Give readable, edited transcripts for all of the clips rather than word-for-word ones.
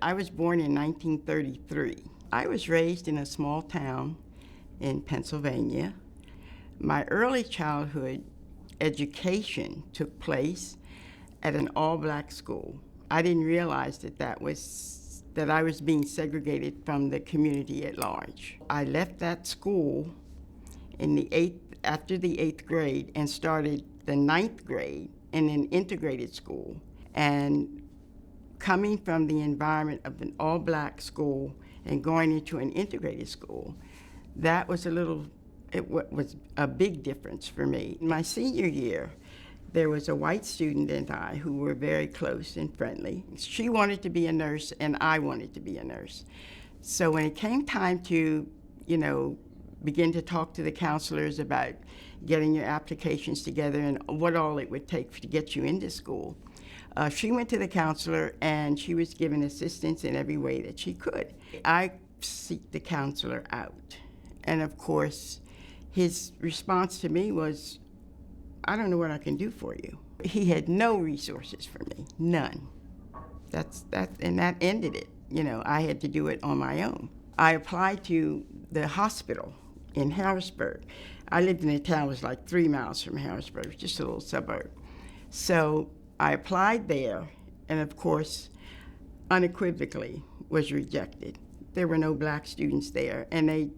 I was born in 1933. I was raised in a small town in Pennsylvania. My early childhood education took place at an all-black school. I didn't realize that I was being segregated from the community at large. I left that school after the 8th grade and started the 9th grade in an integrated school. And coming from the environment of an all-black school and going into an integrated school, that was was a big difference for me. In my senior year, there was a white student and I who were very close and friendly. She wanted to be a nurse and I wanted to be a nurse. So when it came time to, begin to talk to the counselors about getting your applications together and what all it would take to get you into school, she went to the counselor and she was given assistance in every way that she could. I sought the counselor out. And of course, his response to me was, "I don't know what I can do for you." He had no resources for me, none. And that ended it. I had to do it on my own. I applied to the hospital in Harrisburg. I lived in a town that was like 3 miles from Harrisburg, just a little suburb. So I applied there, and of course, unequivocally was rejected. There were no black students there, and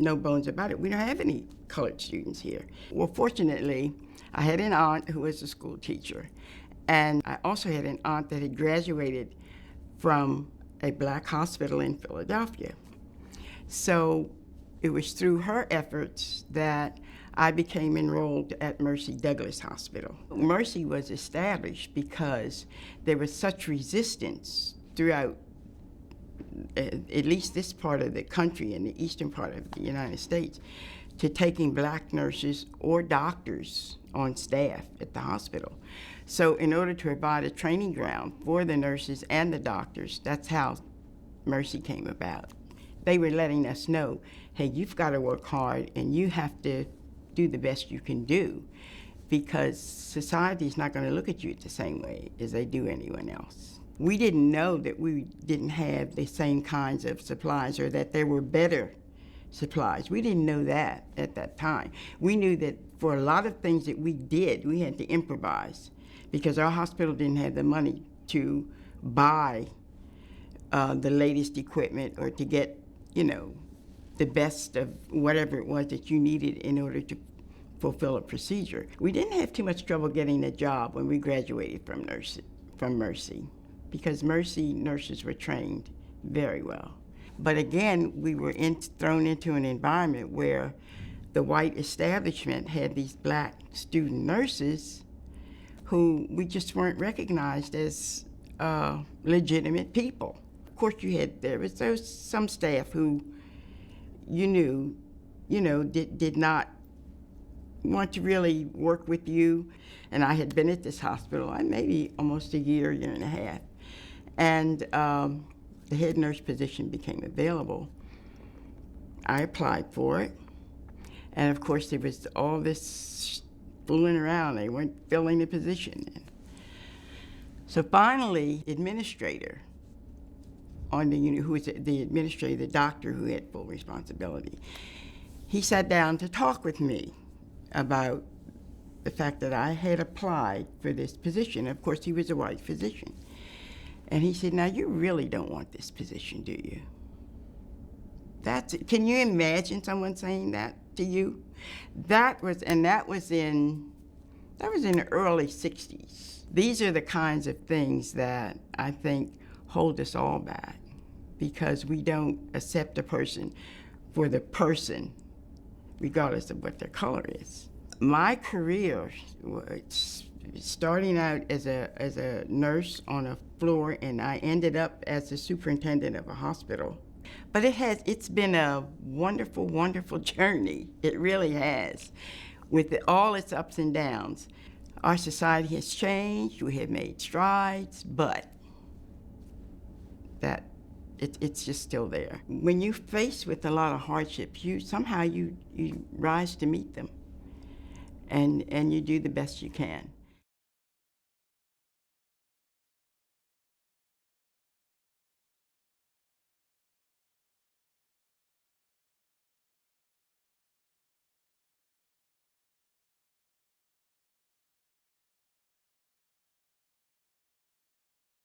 no bones about it. We don't have any colored students here. Well, fortunately, I had an aunt who was a school teacher, and I also had an aunt that had graduated from a black hospital in Philadelphia. So it was through her efforts that I became enrolled at Mercy-Douglass Hospital. Mercy was established because there was such resistance throughout at least this part of the country and the eastern part of the United States to taking black nurses or doctors on staff at the hospital. So in order to provide a training ground for the nurses and the doctors, that's how Mercy came about. They were letting us know, hey, you've got to work hard and you have to do the best you can do, because society's not going to look at you the same way as they do anyone else. We didn't know that we didn't have the same kinds of supplies or that there were better supplies. We didn't know that at that time. We knew that for a lot of things that we did, we had to improvise because our hospital didn't have the money to buy the latest equipment or to get, the best of whatever it was that you needed in order to fulfill a procedure. We didn't have too much trouble getting a job when we graduated from Mercy, because Mercy nurses were trained very well. But again, we were thrown into an environment where the white establishment had these black student nurses who we just weren't recognized as legitimate people. Of course, there was some staff who did not want to really work with you. And I had been at this hospital maybe almost a year and a half. And the head nurse position became available. I applied for it. And of course, there was all this fooling around. They weren't filling the position. So finally, administrator on the unit, who was the administrator, the doctor who had full responsibility, he sat down to talk with me about the fact that I had applied for this position. Of course, he was a white physician. And he said, "Now, you really don't want this position, do you?" Can you imagine someone saying that to you? That was in the early 60s. These are the kinds of things that I think hold us all back, because we don't accept a person for the person, regardless of what their color is. My career was starting out as a nurse on a floor, and I ended up as the superintendent of a hospital. But it's been a wonderful, wonderful journey. It really has, with all its ups and downs. Our society has changed, we have made strides, but it's just still there. When you're faced with a lot of hardships, you rise to meet them, and you do the best you can.